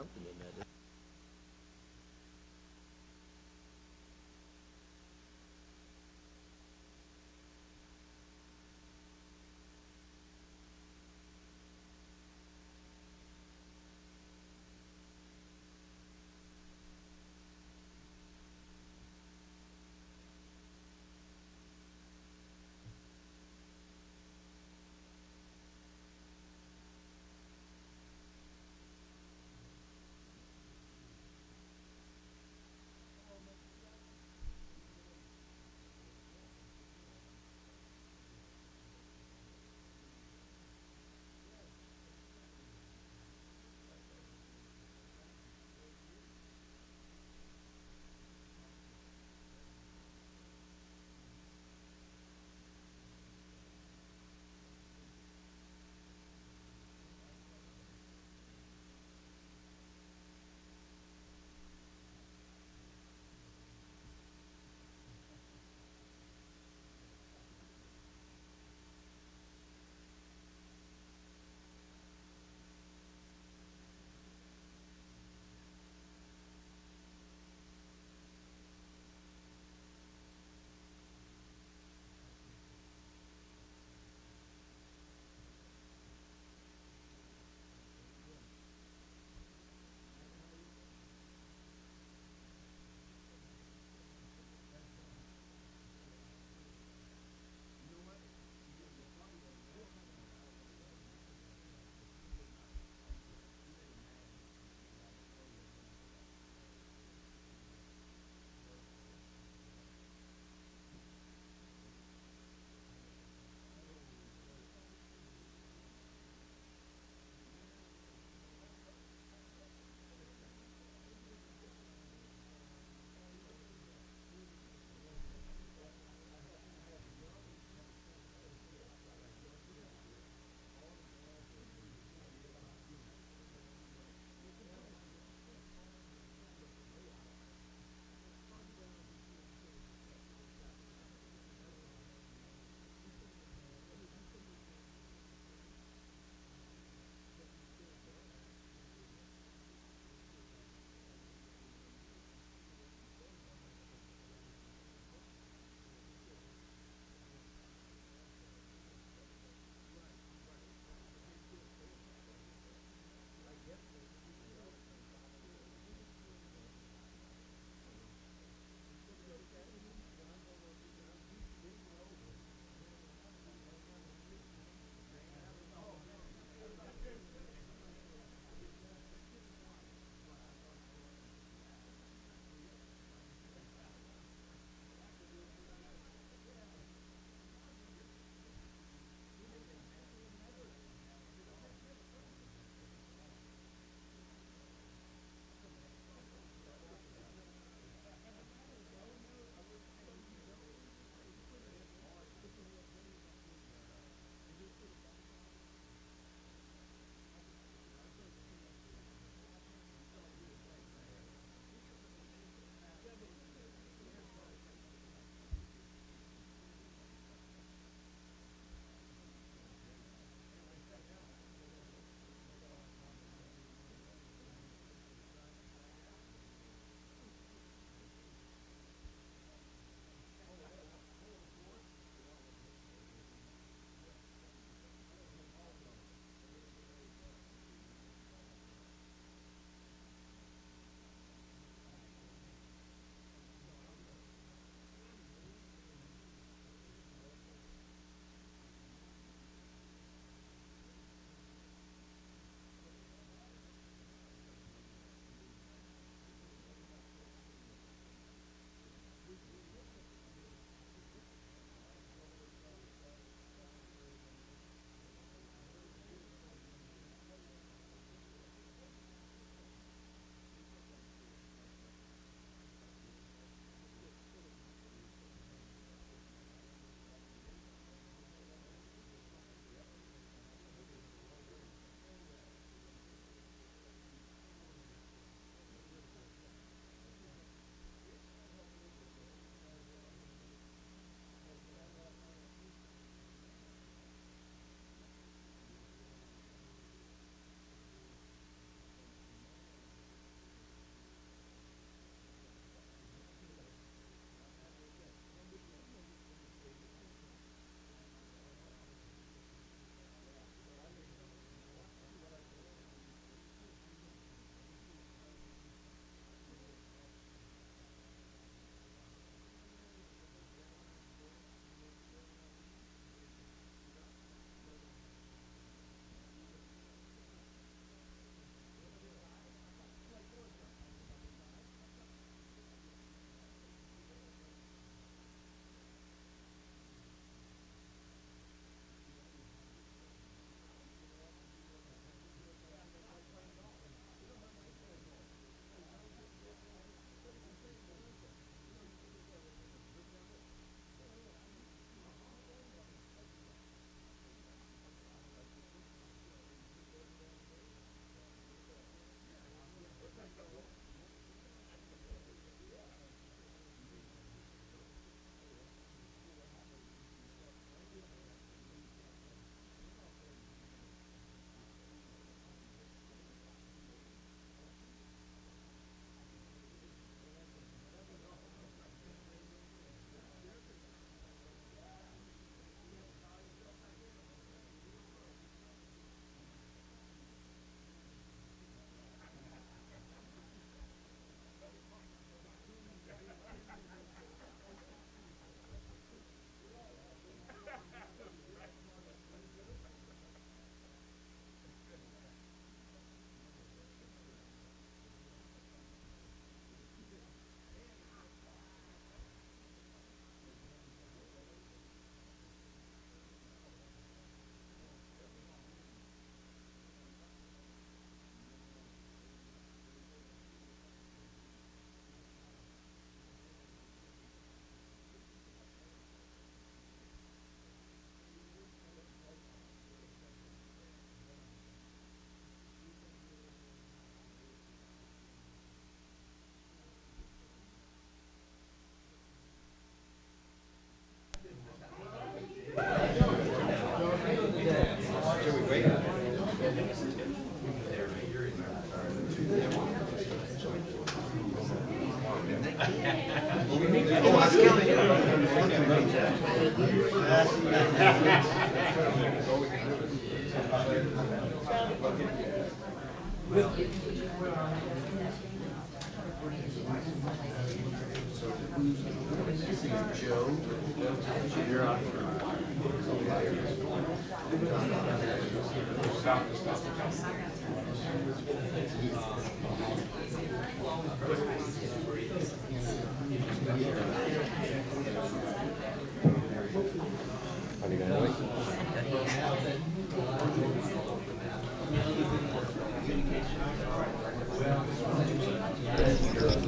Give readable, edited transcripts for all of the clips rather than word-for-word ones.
something in there.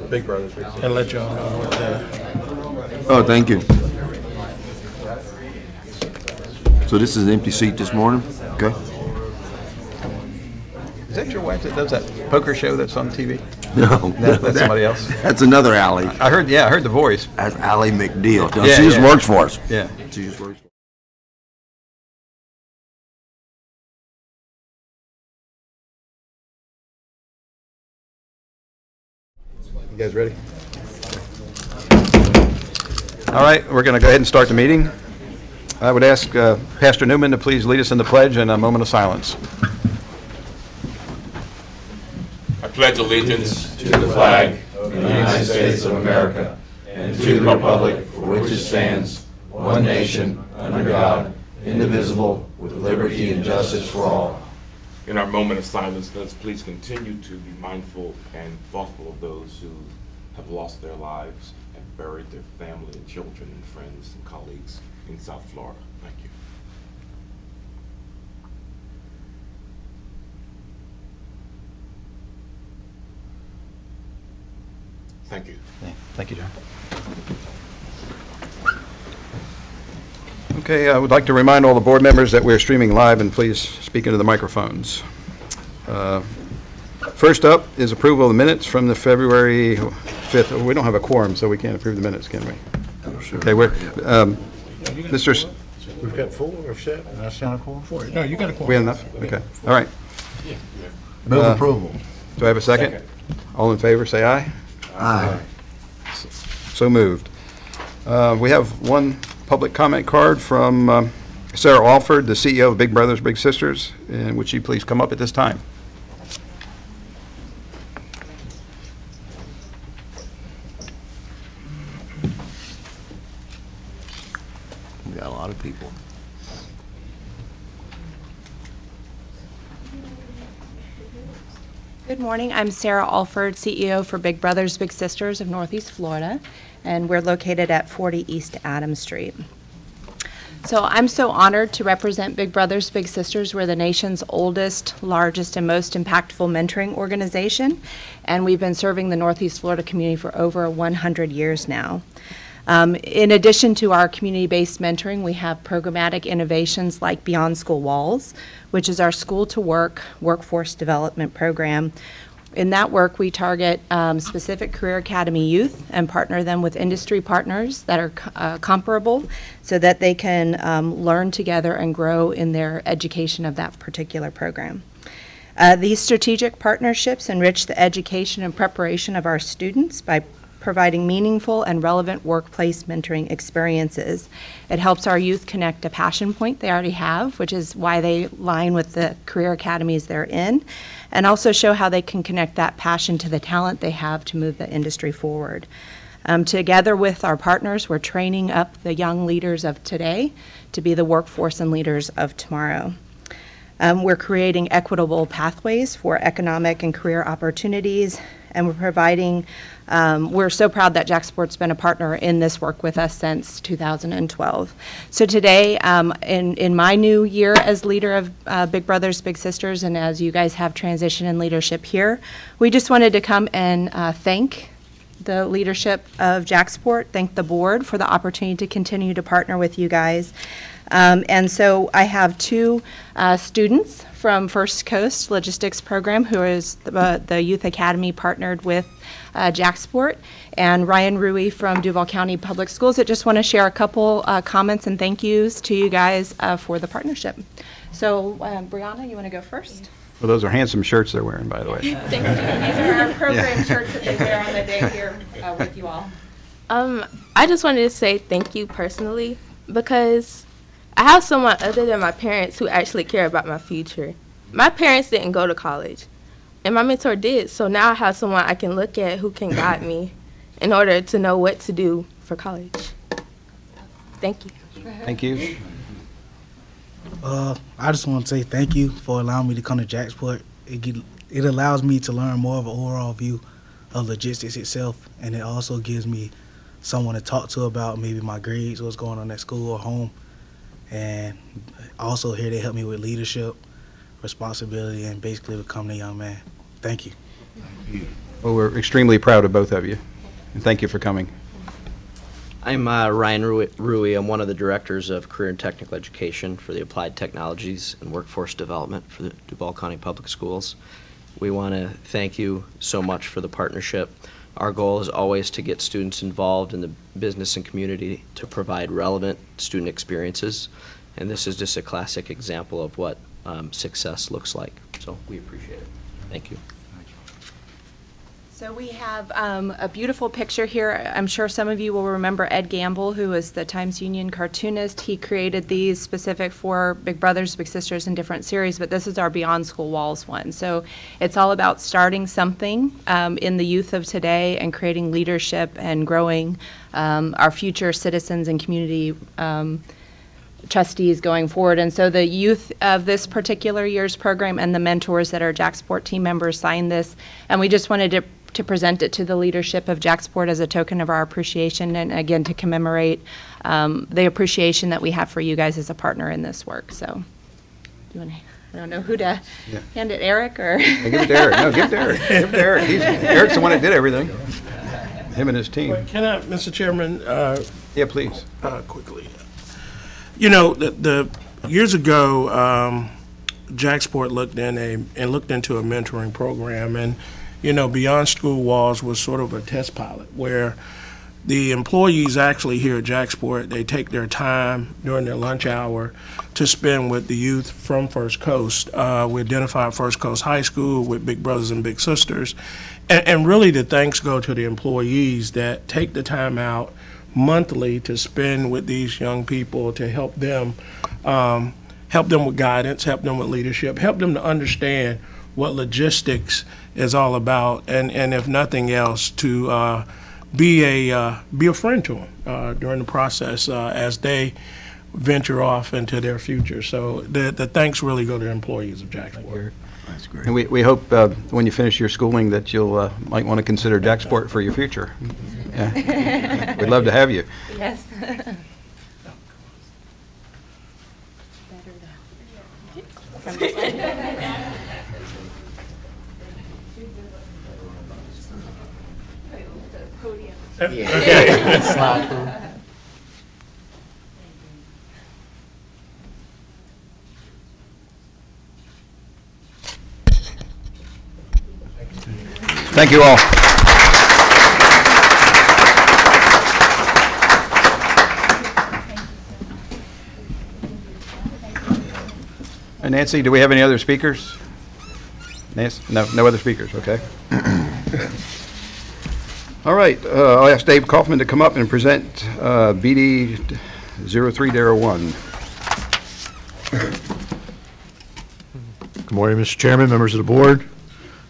Big Brothers. And let y'all know what Oh, thank you. So this is an empty seat this morning? Okay. Is that your wife that does that poker show that's on TV? No. That's somebody else? That's another Allie. I heard the voice. That's Allie McNeil. No, Yeah, she just yeah. works for us. Yeah. She just works for us. You guys ready? All right, we're going to go ahead and start the meeting. I would ask Pastor Newman to please lead us in the pledge and a moment of silence. I pledge allegiance to the flag of the United States of America and to the republic for which it stands, one nation, under God, indivisible, with liberty and justice for all. In our moment of silence, let's please continue to be mindful and thoughtful of those who have lost their lives and buried their family and children and friends and colleagues in South Florida. Thank you. Thank you. Yeah, thank you, John. Okay, I would like to remind all the board members that we're streaming live, and please speak into the microphones. First up is approval of the minutes from the February 5th. We don't have a quorum, so we can't approve the minutes, can we? Oh, sure. Okay, we're, Mr. We've got 4 or 7. That's not a quorum? 4. No, you got a quorum. We have enough? Okay, all right. Move approval. Do I have a second? All in favor, say aye. Aye. So moved. We have one public comment card from Sarah Alford, the CEO of Big Brothers Big Sisters, and would she please come up at this time? We got a lot of people. Good morning. I'm Sarah Alford, CEO for Big Brothers Big Sisters of Northeast Florida, and we're located at 40 East Adams Street. So I'm so honored to represent Big Brothers Big Sisters. We're the nation's oldest, largest, and most impactful mentoring organization, and we've been serving the Northeast Florida community for over 100 years now. In addition to our community-based mentoring, we have programmatic innovations like Beyond School Walls, which is our school-to-work workforce development program. In that work, we target specific Career Academy youth and partner them with industry partners that are comparable so that they can learn together and grow in their education of that particular program. These strategic partnerships enrich the education and preparation of our students by providing meaningful and relevant workplace mentoring experiences. It helps our youth connect a passion point they already have, which is why they line with the career academies they're in, and also show how they can connect that passion to the talent they have to move the industry forward. Together with our partners, we're training up the young leaders of today to be the workforce and leaders of tomorrow. We're creating equitable pathways for economic and career opportunities, and we're providing, we're so proud that JAXPORT's been a partner in this work with us since 2012. So today, in my new year as leader of Big Brothers Big Sisters, and as you guys have transition in leadership here, we just wanted to come and thank the leadership of JAXPORT, thank the board for the opportunity to continue to partner with you guys. And so I have 2 students from First Coast Logistics Program, who is the Youth Academy partnered with JAXPORT, and Ryan Rui from Duval County Public Schools. I just want to share a couple comments and thank yous to you guys for the partnership. So Brianna, you want to go first? Well, those are handsome shirts they're wearing, by the way. Thank you. These are our program shirts that they wear on the day here with you all. I just wanted to say thank you personally because I have someone other than my parents who actually care about my future. My parents didn't go to college, and my mentor did, so now I have someone I can look at who can guide me in order to know what to do for college. Thank you. Thank you. I just want to say thank you for allowing me to come to JAXPORT. It allows me to learn more of an overall view of logistics itself, and it also gives me someone to talk to about maybe my grades, what's going on at school or home. And also here they help me with leadership, responsibility, and basically becoming a young man. Thank you. Well, we're extremely proud of both of you, and thank you for coming. I'm Ryan Rui. I'm one of the directors of Career and Technical Education for the Applied Technologies and Workforce Development for the Duval County Public Schools. We want to thank you so much for the partnership. Our goal is always to get students involved in the business and community to provide relevant student experiences, and this is just a classic example of what success looks like. So we appreciate it. Thank you. So we have a beautiful picture here. I'm sure some of you will remember Ed Gamble, who was the Times Union cartoonist. He created these specific for Big Brothers, Big Sisters in different series, but this is our Beyond School Walls one. So it's all about starting something in the youth of today and creating leadership and growing our future citizens and community trustees going forward. And so the youth of this particular year's program and the mentors that are JAXPORT team members signed this, and we just wanted to present it to the leadership of JAXPORT as a token of our appreciation, and again to commemorate the appreciation that we have for you guys as a partner in this work. So, do you want to? I don't know who to hand it, Eric or? Yeah, give it to Eric. No, give it to Eric. Give it to Eric. Eric's the one that did everything. Him and his team. Can I, Mr. Chairman? Yeah, please. Quickly. You know, the years ago, JAXPORT looked into a mentoring program, and you know, Beyond School Walls was sort of a test pilot where the employees actually here at JAXPORT, they take their time during their lunch hour to spend with the youth from First Coast. We identified First Coast High School with Big Brothers and Big Sisters. And really the thanks go to the employees that take the time out monthly to spend with these young people to help them with guidance, help them with leadership, help them to understand what logistics is all about, and if nothing else, to be a friend to them during the process as they venture off into their future. So the thanks really go to the employees of JAXPORT. That's great. And we hope when you finish your schooling that you'll might want to consider JAXPORT for your future. Yeah. We'd love to have you. Yes. Thank you all. And Nancy, do we have any other speakers? Nancy? No other speakers, okay. All right, I'll ask Dave Kaufman to come up and present BD 03-01. Good morning, Mr. Chairman, members of the board.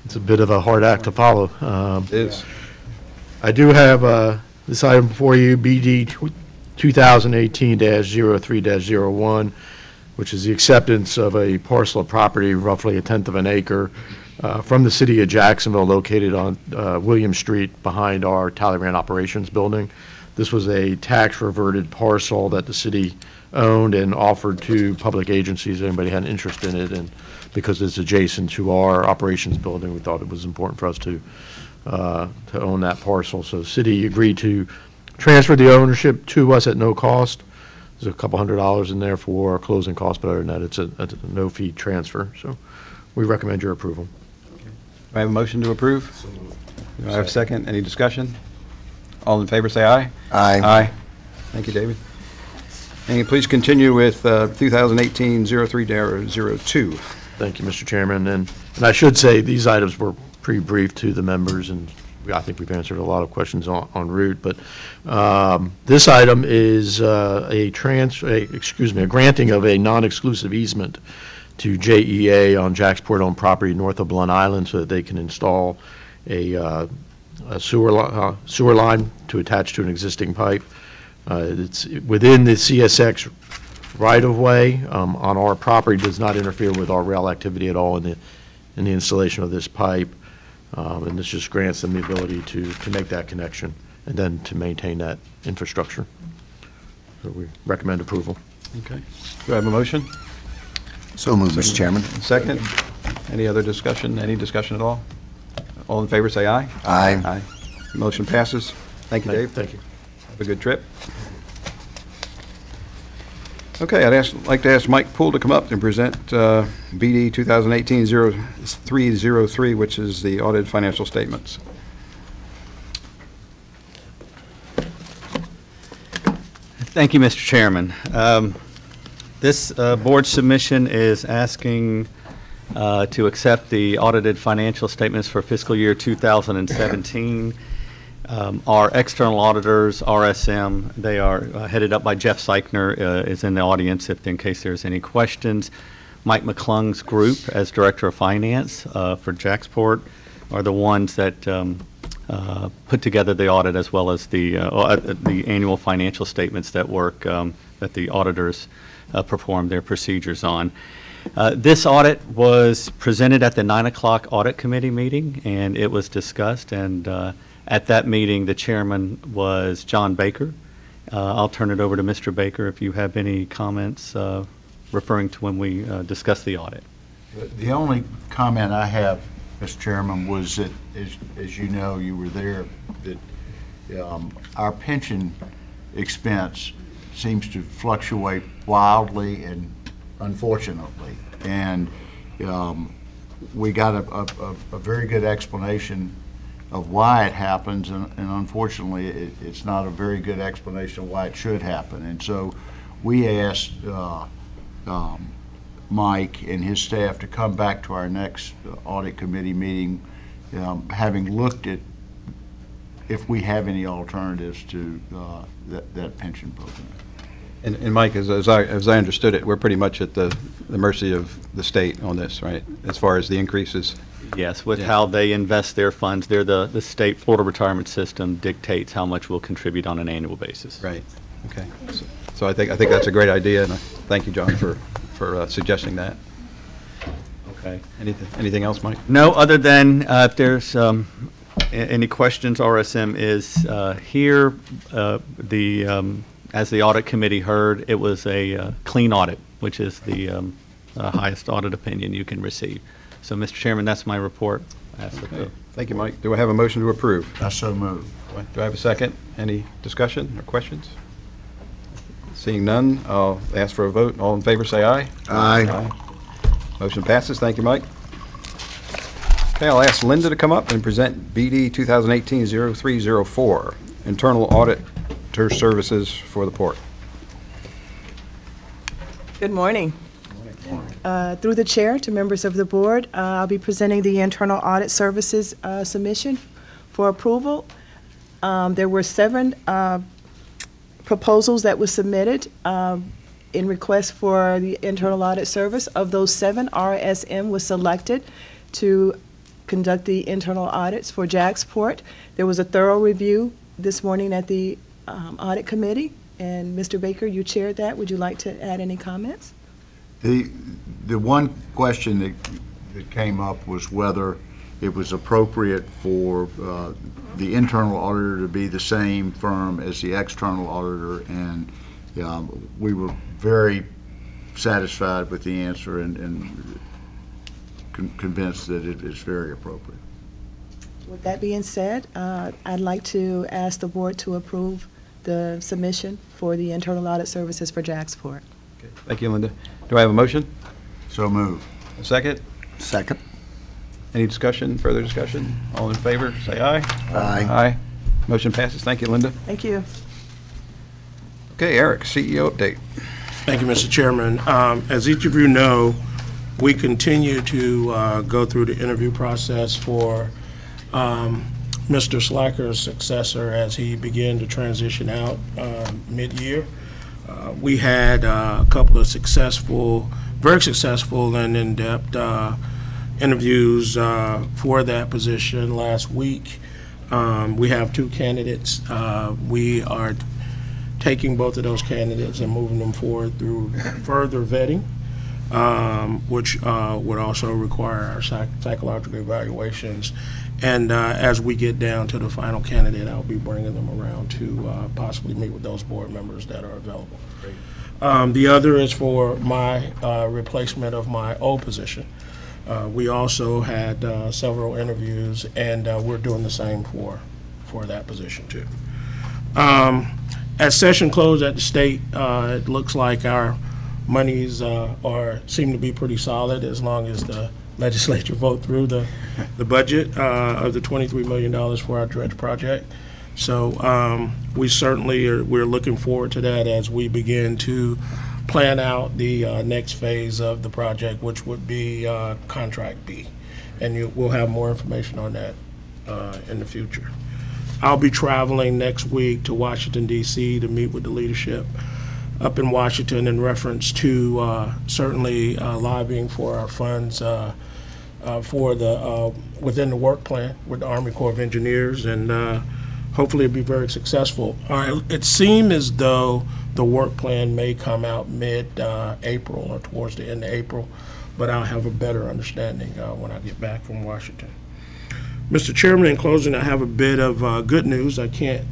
It's a bit of a hard act to follow. It is. I do have this item before you, BD 2018-03-01, which is the acceptance of a parcel of property, roughly 1/10 of an acre, from the city of Jacksonville, located on William Street behind our Talleyrand Operations Building. This was a tax-reverted parcel that the city owned and offered to public agencies. Anybody had an interest in it, and because it's adjacent to our operations building, we thought it was important for us to own that parcel. So the city agreed to transfer the ownership to us at no cost. There's a couple $100s in there for closing costs, but other than that, it's a no-fee transfer. So we recommend your approval. Do I have a motion to approve? Do I have a second? Any discussion? All in favor say aye. Aye. Aye. Thank you, David. And please continue with 2018-03-02. Thank you, Mr. Chairman. And I should say these items were pre-briefed to the members, and I think we've answered a lot of questions en route, but this item is a granting of a non-exclusive easement to JEA on JAXPORT-owned property north of Blunt Island so that they can install a sewer line to attach to an existing pipe. It's within the CSX right-of-way on our property, does not interfere with our rail activity at all in the installation of this pipe. And this just grants them the ability to make that connection and then to maintain that infrastructure. So we recommend approval. Okay. Do I have a motion? So moved, Mr. Chairman. Second? Any other discussion? Any discussion at all? All in favor, say aye. Aye. Aye. Motion passes. Thank you, Dave. Thank you. Have a good trip. Okay, like to ask Mike Poole to come up and present BD 2018-0303, which is the audited financial statements. Thank you, Mr. Chairman. This board submission is asking to accept the audited financial statements for fiscal year 2017. Our external auditors, RSM, they are headed up by Jeff Seichner, is in the audience if in case there's any questions. Mike McClung's group as Director of Finance for JAXPORT are the ones that put together the audit as well as the annual financial statements that that the auditors perform their procedures on. This audit was presented at the 9 o'clock audit committee meeting, and it was discussed, and at that meeting, the chairman was John Baker. I'll turn it over to Mr. Baker if you have any comments referring to when we discussed the audit. The only comment I have, Mr. Chairman, was that, as you know, you were there, that our pension expense seems to fluctuate wildly and unfortunately. And we got a very good explanation of why it happens, and unfortunately it's not a very good explanation of why it should happen. And so we asked Mike and his staff to come back to our next audit committee meeting, having looked at if we have any alternatives to that pension program. And Mike, as I understood it, we're pretty much at the mercy of the state on this, right? As far as the increases. Yes, with how they invest their funds, they're the state Florida retirement system dictates how much we'll contribute on an annual basis. Right. Okay. So I think that's a great idea, and thank you, John, for suggesting that. Okay. Anything else, Mike? No, other than if there's any questions, RSM is here. As the audit committee heard, it was a clean audit, which is the highest audit opinion you can receive. So, Mr. Chairman, that's my report. Okay. Thank you, Mike. Do I have a motion to approve? I so move. Do I have a second? Any discussion or questions? Seeing none, I'll ask for a vote. All in favor, say aye. Aye. Motion passes. Thank you, Mike. Okay, I'll ask Linda to come up and present BD 2018-0304, Internal Auditor Services for the Port. Good morning. Through the chair to members of the board, I'll be presenting the Internal Audit Services submission for approval. There were 7 proposals that were submitted in request for the Internal Audit Service. Of those 7, RSM was selected to conduct the internal audits for JAXPORT. There was a thorough review this morning at the audit committee, and Mr. Baker, you chaired that. Would you like to add any comments? The one question that came up was whether it was appropriate for the internal auditor to be the same firm as the external auditor, and we were very satisfied with the answer and convinced that it is very appropriate. With that being said, I'd like to ask the board to approve the submission for the internal audit services for JAXPORT. Okay. Thank you, Linda. Do I have a motion? So move. A second? Second. Any discussion, further discussion? All in favor, say aye. Aye. Aye. Motion passes. Thank you, Linda. Thank you. Okay, Eric, CEO update. Thank you, Mr. Chairman. As each of you know, we continue to go through the interview process for Mr. Slacker's successor as he began to transition out mid-year. We had a couple of very successful and in-depth interviews for that position last week. We have 2 candidates. We are taking both of those candidates and moving them forward through further vetting, which would also require our psychological evaluations. And as we get down to the final candidate, I'll be bringing them around to possibly meet with those board members that are available. The other is for my replacement of my old position. We also had several interviews, and we're doing the same for that position too. At session close at the state, it looks like our monies seem to be pretty solid as long as the legislature vote through the budget of the $23 million for our dredge project. So we certainly we're looking forward to that as we begin to plan out the next phase of the project, which would be Contract B. And we'll have more information on that in the future. I'll be traveling next week to Washington, D.C. to meet with the leadership up in Washington in reference to certainly lobbying for our funds for the within the work plan with the Army Corps of Engineers, and hopefully it'll be very successful. It seems as though the work plan may come out mid-April or towards the end of April, but I'll have a better understanding when I get back from Washington. Mr. Chairman, in closing, I have a bit of good news. I can't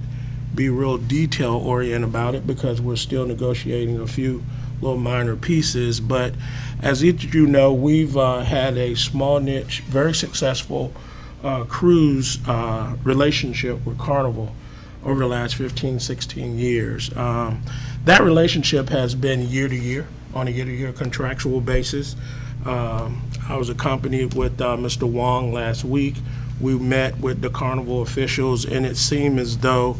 be real detail-oriented about it because we're still negotiating a few little minor pieces, but as each of you know, we've had a small niche, very successful cruise relationship with Carnival over the last 15, 16 years. That relationship has been year to year, on a year-to-year contractual basis. I was accompanied with Mr. Wong last week. We met with the Carnival officials, and it seemed as though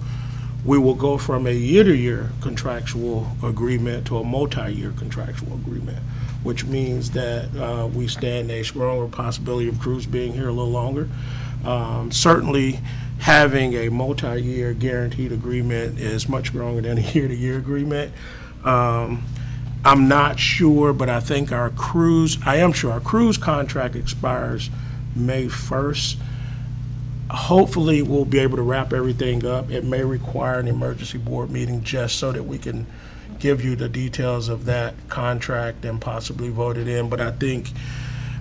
we will go from a year-to-year contractual agreement to a multi-year contractual agreement, which means that we stand a stronger possibility of cruise being here a little longer. Certainly, having a multi-year guaranteed agreement is much stronger than a year-to-year agreement. I'm not sure, but I think I am sure our cruise contract expires May 1st. Hopefully, we'll be able to wrap everything up. It may require an emergency board meeting just so that we can give you the details of that contract and possibly vote it in. But I think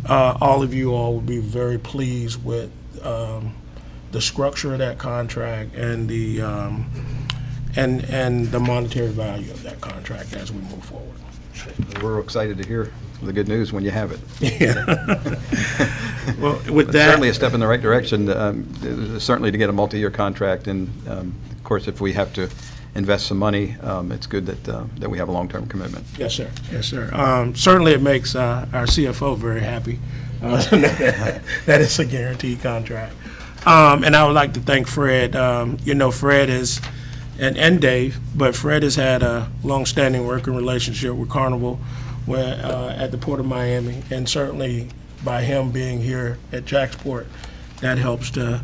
all of you all will be very pleased with the structure of that contract and the monetary value of that contract as we move forward. We're excited to hear the good news when you have it. Yeah. Well, with that, certainly a step in the right direction, certainly to get a multi-year contract. And of course, if we have to invest some money, it's good that we have a long-term commitment. Yes, sir. Yes, sir. Certainly it makes our CFO very happy that it's a guaranteed contract. And I would like to thank Fred. Fred is, and Dave, but Fred has had a long-standing working relationship with Carnival at the Port of Miami, and certainly by him being here at JAXPORT, that helps to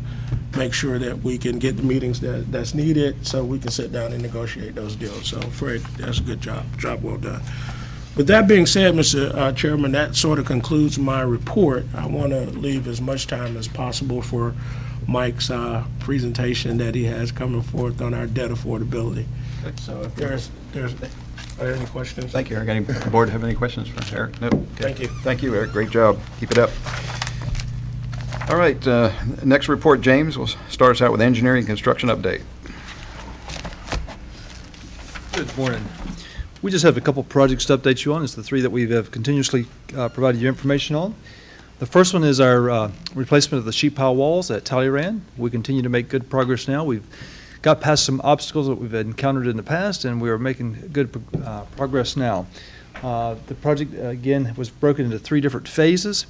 make sure that we can get the meetings that's needed so we can sit down and negotiate those deals. So Fred, that's a good job. Job well done. With that being said, Mr. Chairman, that sort of concludes my report. I want to leave as much time as possible for Mike's presentation that he has coming forth on our debt affordability. So if are there any questions? Thank you, Eric. Any board have any questions for Eric? No? Okay. Thank you. Thank you, Eric. Great job. Keep it up. All right, next report, James, will start us out with engineering and construction update. Good morning. We just have a couple projects to update you on. It's the 3 that we have continuously provided you information on. The first one is our replacement of the sheet pile walls at Talleyrand. We continue to make good progress now. We've got past some obstacles that we've encountered in the past, and we are making good progress now. The project, again, was broken into 3 different phases.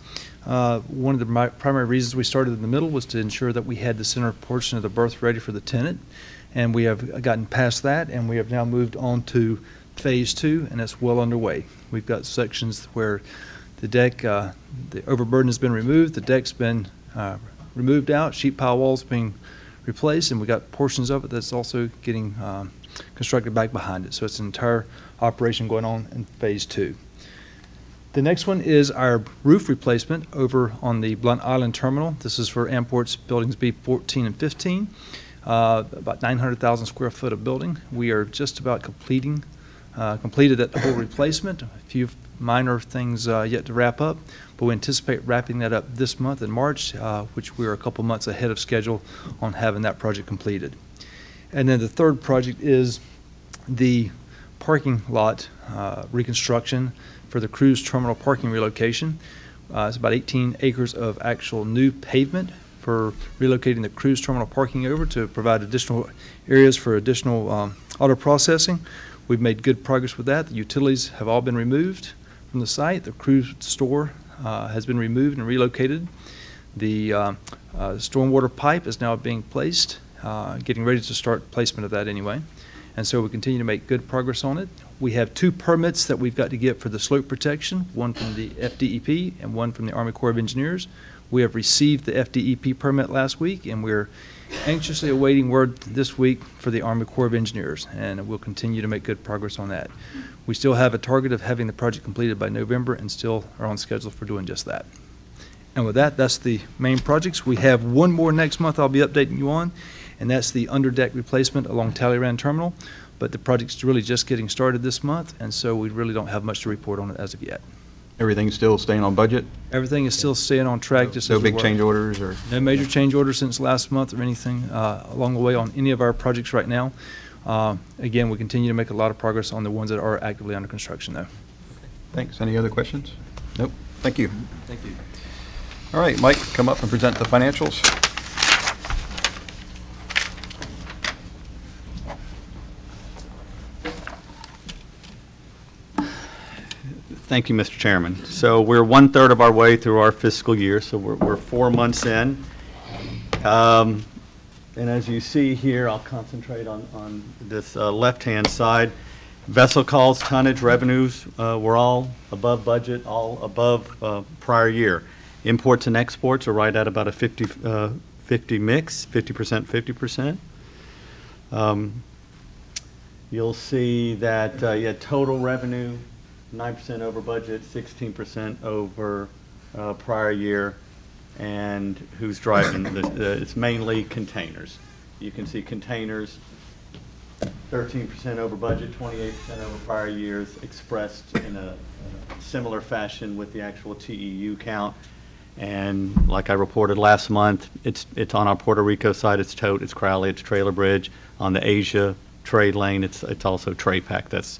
One of the primary reasons we started in the middle was to ensure that we had the center portion of the berth ready for the tenant, and we have gotten past that, and we have now moved on to phase 2, and it's well underway. We've got sections where the deck, the overburden has been removed, the deck's been removed out, sheet pile walls being replaced, and we got portions of it that's also getting constructed back behind it. So it's an entire operation going on in phase 2. The next one is our roof replacement over on the Blunt Island Terminal. This is for Amport's buildings B14 and 15, about 900,000 square foot of building. We are just about completed that whole replacement. A few minor things yet to wrap up, but we anticipate wrapping that up this month in March, which we are a couple months ahead of schedule on having that project completed. And then the third project is the parking lot reconstruction for the cruise terminal parking relocation. It's about 18 acres of actual new pavement for relocating the cruise terminal parking over to provide additional areas for additional auto processing. We've made good progress with that. The utilities have all been removed from the site. The cruise store has been removed and relocated. The stormwater pipe is now being placed, getting ready to start placement of that anyway. And so we continue to make good progress on it. We have 2 permits that we've got to get for the slope protection, one from the FDEP and one from the Army Corps of Engineers. We have received the FDEP permit last week, and we're anxiously awaiting word this week for the Army Corps of Engineers, and we'll continue to make good progress on that. We still have a target of having the project completed by November and still are on schedule for doing just that. And with that, that's the main projects. We have one more next month I'll be updating you on, and that's the underdeck replacement along Talleyrand Terminal. But the project's really just getting started this month, and so we really don't have much to report on it as of yet. Everything's still staying on budget? Everything is still staying on track. Just No as we big were. change orders or? No major change orders since last month or anything along the way on any of our projects right now. Again, we continue to make a lot of progress on the ones that are actively under construction, though. Thanks. Any other questions? Nope. Thank you. Thank you. All right, Mike, come up and present the financials. Thank you, Mr. Chairman. So we're 1/3 of our way through our fiscal year, so we're 4 months in. And as you see here, I'll concentrate on this left-hand side. Vessel calls, tonnage, revenues were all above budget, all above prior year. Imports and exports are right at about a 50-50 mix, 50%, 50%. You'll see that total revenue 9% over budget, 16% over prior year, and who's driving this? It's mainly containers. You can see containers 13% over budget, 28% over prior years, expressed in a similar fashion with the actual TEU count. And like I reported last month, it's on our Puerto Rico side, it's tote, it's Crowley, it's trailer bridge. On the Asia trade lane, it's also tray pack that's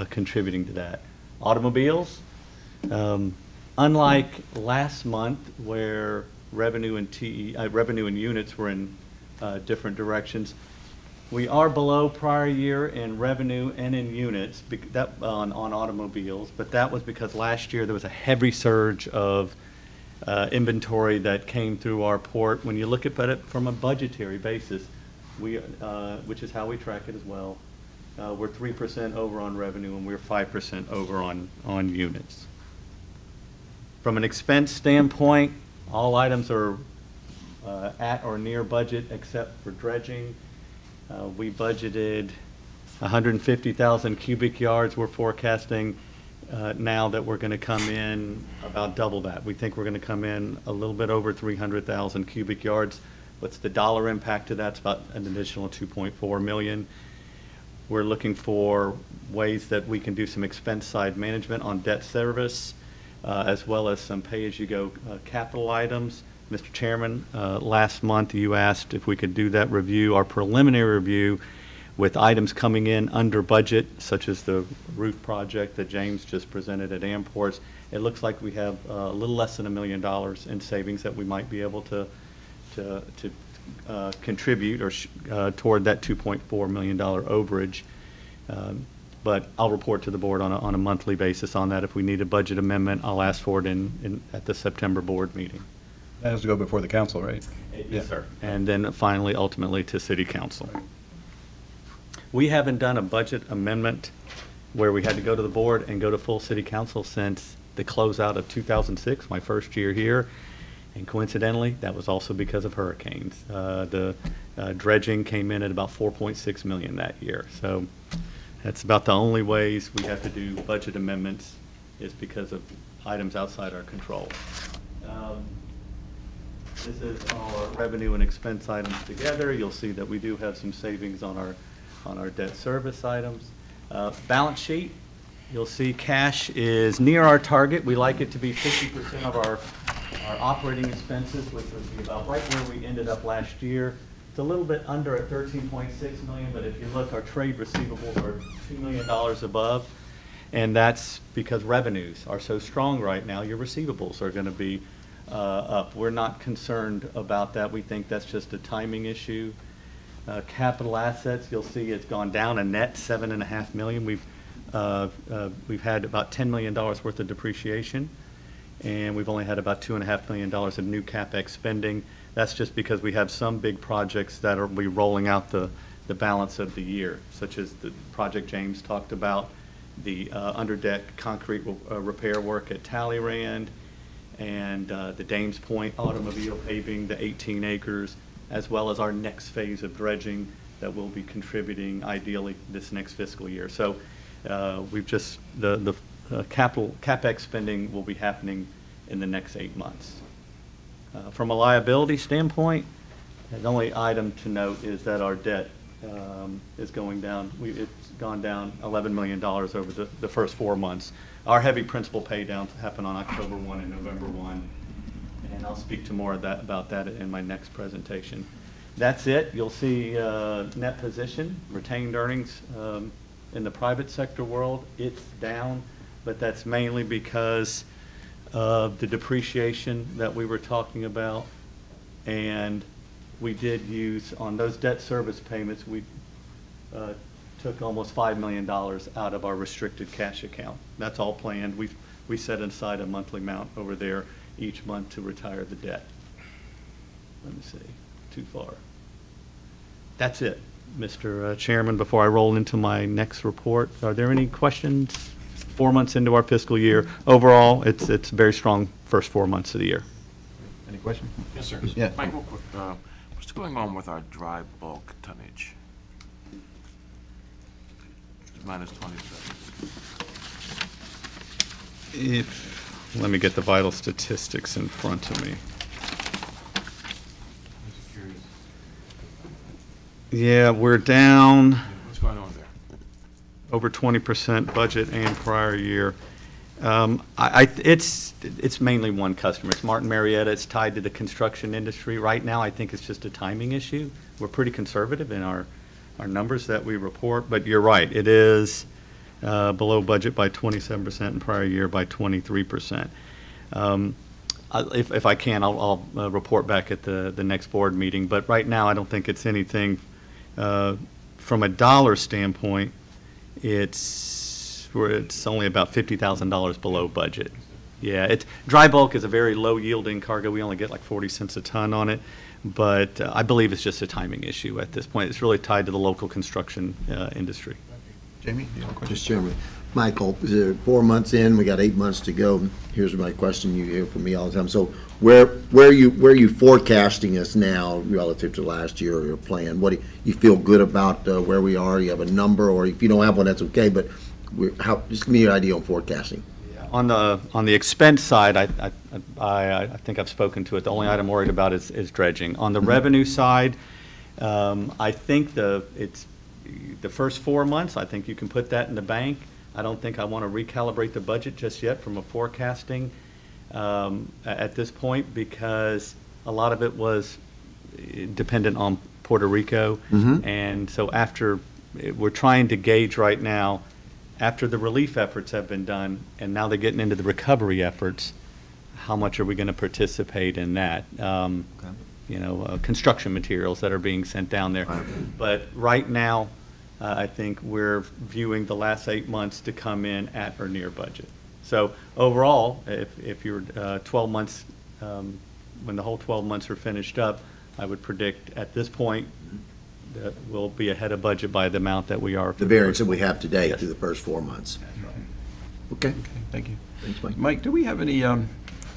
contributing to that. Automobiles, unlike last month where revenue and units were in different directions, we are below prior year in revenue and in units on automobiles, but that was because last year there was a heavy surge of inventory that came through our port. When you look at it from a budgetary basis, which is how we track it as well, we're 3% over on revenue and we're 5% over on units. From an expense standpoint, all items are at or near budget except for dredging. We budgeted 150,000 cubic yards. We're forecasting now that we're going to come in about double that. We think we're going to come in a little bit over 300,000 cubic yards. What's the dollar impact to that? It's about an additional $2.4 million. We're looking for ways that we can do some expense side management on debt service, as well as some pay-as-you-go capital items. Mr. Chairman, last month you asked if we could do that review, our preliminary review, with items coming in under budget, such as the roof project that James just presented at Amports. It looks like we have a little less than $1 million in savings that we might be able to contribute or toward that $2.4 million overage. But I'll report to the board on a monthly basis on that. If we need a budget amendment, I'll ask for it at the September board meeting. That has to go before the council, right? Yes, sir. And then finally, ultimately, to city council. We haven't done a budget amendment where we had to go to the board and go to full city council since the closeout of 2006, my first year here. And coincidentally, that was also because of hurricanes. The Dredging came in at about $4.6 million that year. So that's about the only ways we have to do budget amendments is because of items outside our control. This is our revenue and expense items together. You'll see that we do have some savings on our debt service items. Balance sheet, you'll see cash is near our target. We like it to be 50% of our operating expenses, which would be about right where we ended up last year. It's a little bit under at $13.6 million, but if you look, our trade receivables are $2 million above, and that's because revenues are so strong right now. Your receivables are going to be up. We're not concerned about that. We think that's just a timing issue. Capital assets, you'll see it's gone down a net $7.5 million. We've had about $10 million worth of depreciation, and we've only had about $2.5 million of new CapEx spending. That's just because we have some big projects that will be rolling out the balance of the year, such as the project James talked about, the underdeck concrete repair work at Talleyrand, and the Dames Point automobile paving, the 18 acres, as well as our next phase of dredging that will be contributing ideally this next fiscal year. So we've just, the capital CapEx spending will be happening in the next 8 months. From a liability standpoint, the only item to note is that our debt is going down. It's gone down $11 million over the first 4 months. Our heavy principal pay downs happen on October 1 and November 1, and I'll speak to more of about that in my next presentation. That's it. You'll see net position, retained earnings in the private sector world. It's down, but that's mainly because of the depreciation that we were talking about, and we did use, on those debt service payments, we took almost $5 million out of our restricted cash account. That's all planned. We set aside a monthly amount over there each month to retire the debt. Let me see, too far. That's it, Mr. Chairman. Before I roll into my next report, are there any questions? 4 months into our fiscal year. Overall, it's a very strong first 4 months of the year. Any questions? Yes, sir. Yeah. Mike, real quick, what's going on with our dry bulk tonnage? Minus 27. Let me get the vital statistics in front of me. Yeah, we're down What's going on there? over 20% budget and prior year. It's mainly one customer. It's Martin Marietta. It's tied to the construction industry. Right now, I think it's just a timing issue. We're pretty conservative in our numbers that we report, but you're right. It is below budget by 27% and prior year by 23%. If I can, I'll report back at the next board meeting, but right now I don't think it's anything. From a dollar standpoint, it's only about $50,000 below budget. Yeah, dry bulk is a very low yielding cargo. We only get like 40 cents a ton on it, but I believe it's just a timing issue at this point. It's really tied to the local construction industry. Jamie, do you have a question? Mr. Chairman, Michael, 4 months in, we got 8 months to go. Here's my question you hear from me all the time. So where are you forecasting us now relative to last year or your plan? What do you feel good about where we are? You have a number, or if you don't have one, that's okay, but just give me your idea on forecasting. On the expense side, I think I've spoken to it. The only item I'm worried about is dredging. On the revenue side, I think the first 4 months, I think you can put that in the bank. I don't think I want to recalibrate the budget just yet from a forecasting at this point, because a lot of it was dependent on Puerto Rico. And so we're trying to gauge right now, after the relief efforts have been done, and now they're getting into the recovery efforts, how much are we going to participate in that? Construction materials that are being sent down there. But right now, I think we're viewing the last 8 months to come in at or near budget. So overall, if you're 12 months, when the whole 12 months are finished up, I would predict at this point that we'll be ahead of budget by the amount that we are. The variance that we have today through the first 4 months. Okay, thank you. Thanks, Mike. Mike, do we have any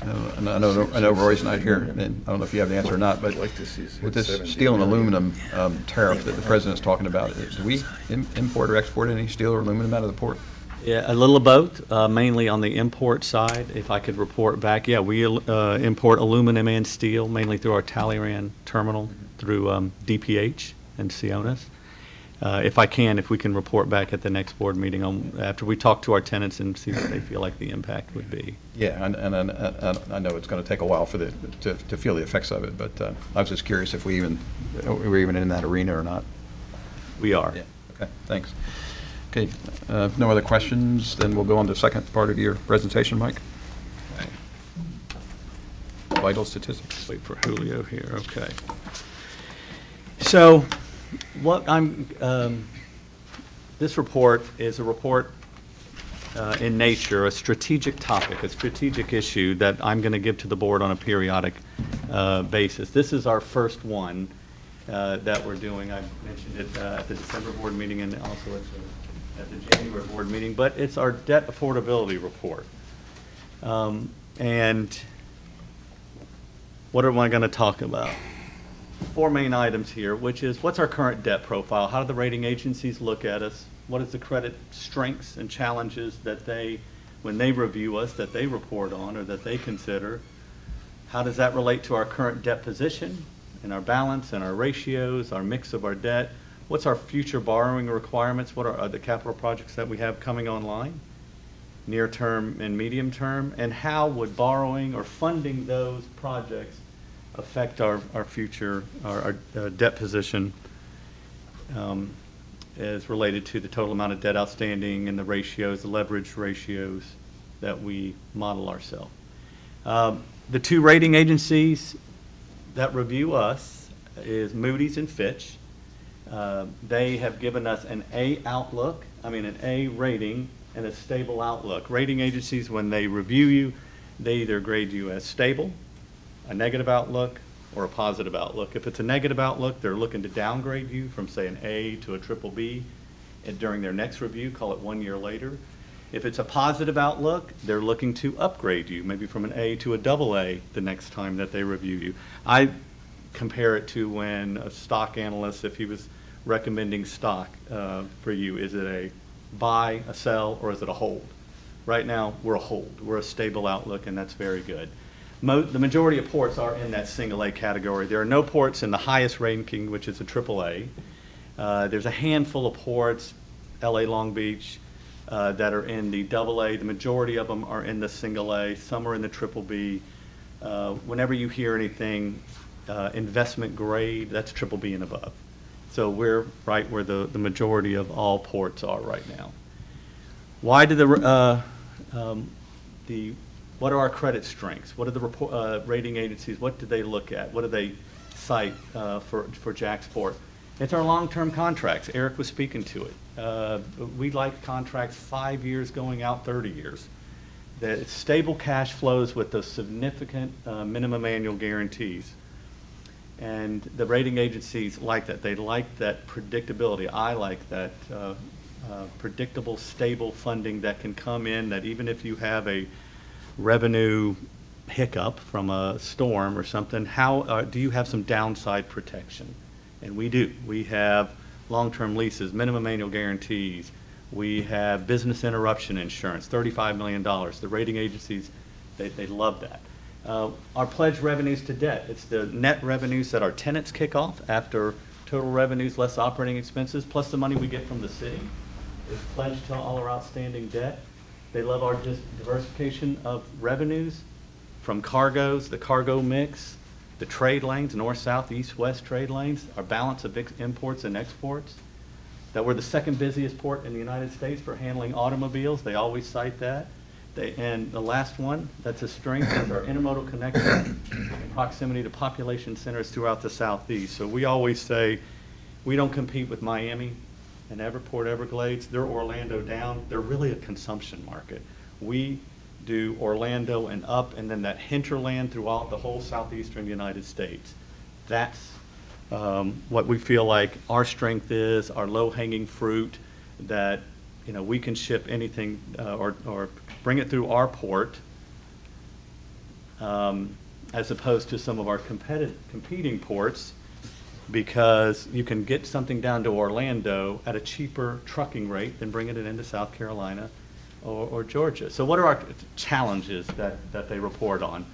And I know Roy's not here, and I don't know if you have the answer or not, but with this steel and aluminum tariff that the president's talking about, do we import or export any steel or aluminum out of the port? Yeah, a little of both, mainly on the import side. If I could report back, yeah, we import aluminum and steel, mainly through our Talleyrand terminal, through DPH and Sionis. If we can report back at the next board meeting after we talk to our tenants and see what they feel like the impact would be. Yeah, and I know it's going to take a while to feel the effects of it, but I was just curious if we're even in that arena or not. We are. Yeah. Okay, thanks. Okay, if no other questions, then we'll go on to the second part of your presentation, Mike. Okay. Vital statistics. Wait for Julio here. Okay. So, this report is a report in nature, a strategic topic, a strategic issue that I'm going to give to the board on a periodic basis. This is our first one that we're doing. I mentioned it at the December board meeting and also at the January board meeting, but it's our debt affordability report. And what am I going to talk about? 4 main items here, which is what's our current debt profile? How do the rating agencies look at us? What is the credit strengths and challenges that when they review us, that they report on or that they consider? How does that relate to our current debt position and our balance and our ratios, our mix of our debt? What's our future borrowing requirements? What are the capital projects that we have coming online, near term and medium term? And how would borrowing or funding those projects affect our future, our debt position as related to the total amount of debt outstanding and the ratios, the leverage ratios that we model ourselves. The 2 rating agencies that review us is Moody's and Fitch. They have given us an A rating and a stable outlook. Rating agencies, when they review you, they either grade you as stable, a negative outlook, or a positive outlook. If it's a negative outlook, they're looking to downgrade you from, say, an A to a triple B and during their next review, call it 1 year later. If it's a positive outlook, they're looking to upgrade you, maybe from an A to a double A the next time that they review you. I compare it to when a stock analyst, if he was recommending stock for you, is it a buy, a sell, or is it a hold? Right now, we're a hold. We're a stable outlook, and that's very good. The majority of ports are in that single A category. There are no ports in the highest ranking, which is a triple A. There's a handful of ports, LA Long Beach, that are in the double A. The majority of them are in the single A. Some are in the triple B. Whenever you hear anything investment grade, that's triple B and above. So we're right where the majority of all ports are right now. Why do what are our credit strengths? What are the rating agencies, what do they look at? What do they cite for JAXPORT? It's our long-term contracts. Eric was speaking to it. We like contracts 5 years going out 30 years. That it's stable cash flows with those significant minimum annual guarantees. And the rating agencies like that. They like that predictability. I like that predictable, stable funding that can come in, that even if you have a revenue hiccup from a storm or something, how do you have some downside protection? And we do. We have long-term leases, minimum annual guarantees. We have business interruption insurance, $35 million. The rating agencies, they love that. Our pledged revenues to debt, it's the net revenues that our tenants kick off after total revenues less operating expenses, plus the money we get from the city is pledged to all our outstanding debt. They love our diversification of revenues from cargoes, the cargo mix, the trade lanes, north, south, east, west trade lanes, our balance of imports and exports. That we're the second busiest port in the United States for handling automobiles. They always cite that. And the last one, that's a strength, is our intermodal connection and proximity to population centers throughout the Southeast. So we always say we don't compete with Miami and Port Everglades. They're Orlando down. They're really a consumption market. We do Orlando and up, and then that hinterland throughout the whole southeastern United States. That's what we feel like our strength is, our low-hanging fruit, that we can ship anything or bring it through our port as opposed to some of our competing ports, because you can get something down to Orlando at a cheaper trucking rate than bringing it into South Carolina or Georgia. So what are our challenges that they report on?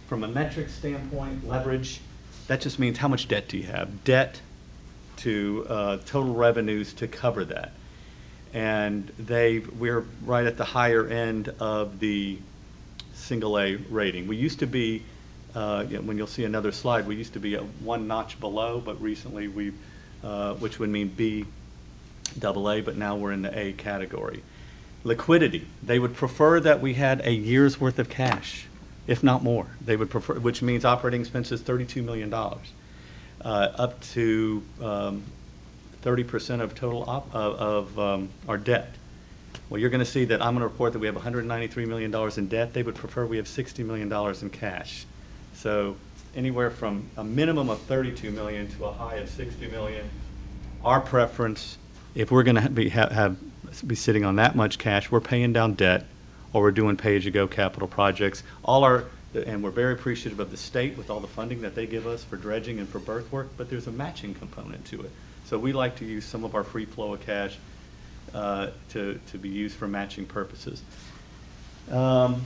From a metric standpoint, leverage, that just means how much debt do you have? Debt to total revenues to cover that. And we're right at the higher end of the single A rating. We used to be, when you'll see another slide, we used to be a one notch below, but recently which would mean B AA, but now we're in the A category. Liquidity, they would prefer that we had a year's worth of cash, if not more. They would prefer, which means operating expenses $32 million, up to 30% of total of our debt. Well, you're going to see that I'm going to report that we have $193 million in debt. They would prefer we have $60 million in cash. So anywhere from a minimum of $32 million to a high of $60 million. Our preference, if we're going to be sitting on that much cash, we're paying down debt, or we're doing pay-as-you-go capital projects. And we're very appreciative of the state with all the funding that they give us for dredging and for berth work, but there's a matching component to it. So we like to use some of our free flow of cash to be used for matching purposes. So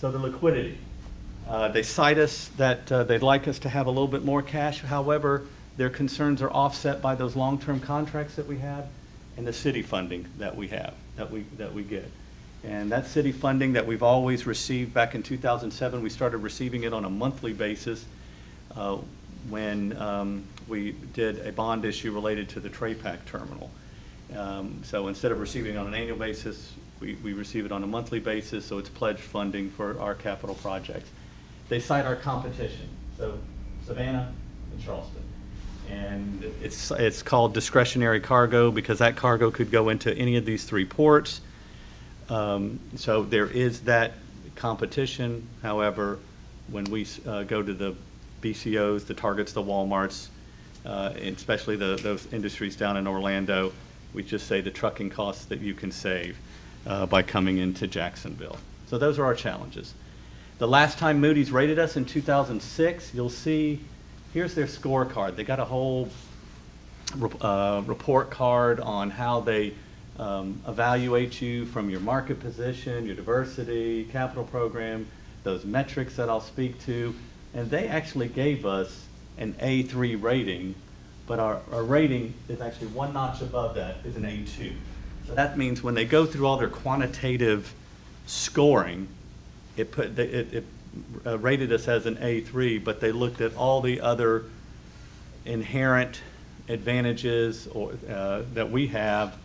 the liquidity. They cite us that they'd like us to have a little bit more cash. However, their concerns are offset by those long-term contracts that we have and the city funding that we have, that we get. And that city funding that we've always received, back in 2007, we started receiving it on a monthly basis when we did a bond issue related to the TRAPAC terminal. So instead of receiving it on an annual basis, we receive it on a monthly basis, so it's pledged funding for our capital projects. They cite our competition, so Savannah and Charleston. And it's called discretionary cargo because that cargo could go into any of these three ports. So there is that competition. However, when we go to the BCOs, the Targets, the Walmarts, and especially those industries down in Orlando, we just say the trucking costs that you can save by coming into Jacksonville. So those are our challenges. The last time Moody's rated us in 2006, you'll see, here's their scorecard. They got a whole report card on how they evaluate you from your market position, your diversity, capital program, those metrics that I'll speak to. And they actually gave us an A3 rating, but our rating is actually one notch above that, is an A2. So that means when they go through all their quantitative scoring, it rated us as an A3, but they looked at all the other inherent advantages that we have,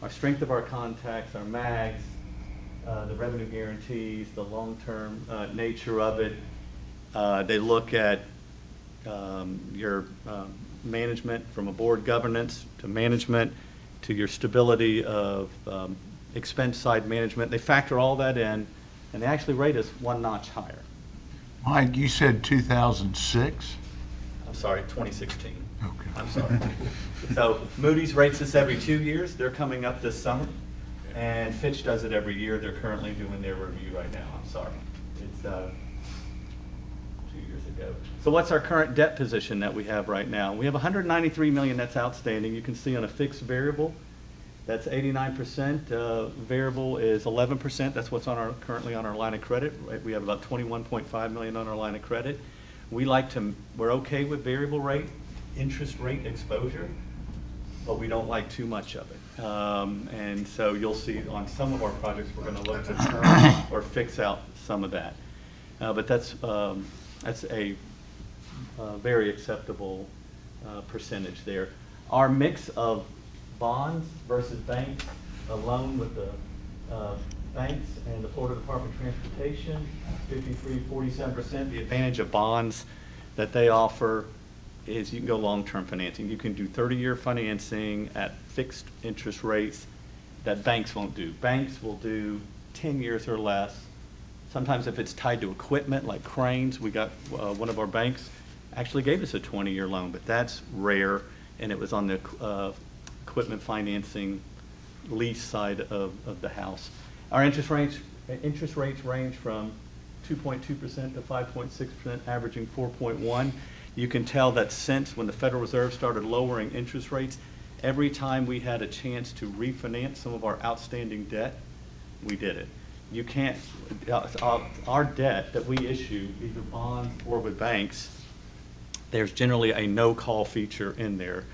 our strength of our contacts, our MAGs, the revenue guarantees, the long-term nature of it. They look at your management, from a board governance to management to your stability of expense side management. They factor all that in, and they actually rate us one notch higher. Mike, you said 2006? I'm sorry, 2016. Okay. I'm sorry. So Moody's rates us every 2 years. They're coming up this summer. And Fitch does it every year. They're currently doing their review right now. I'm sorry. It's 2 years ago. So what's our current debt position that we have right now? We have $193 million that's outstanding. You can see on a fixed variable, that's 89%. Variable is 11%. That's what's currently on our line of credit. Right? We have about $21.5 million on our line of credit. We're okay with variable rate, interest rate exposure, but we don't like too much of it. And so you'll see on some of our projects, we're going to look to term or fix out some of that. But that's a very acceptable percentage there. Our mix of bonds versus banks, alone with the banks and the Florida Department of Transportation, 53-47%. The advantage of bonds that they offer is you can go long-term financing. You can do 30-year financing at fixed interest rates that banks won't do. Banks will do 10 years or less. Sometimes if it's tied to equipment like cranes, we got one of our banks actually gave us a 20-year loan, but that's rare, and it was on the equipment financing lease side of the house. Our interest rates range from 2.2% to 5.6%, averaging 4.1. You can tell that since when the Federal Reserve started lowering interest rates, every time we had a chance to refinance some of our outstanding debt, we did it. You can't, our debt that we issue, either bonds or with banks, there's generally a no-call feature in there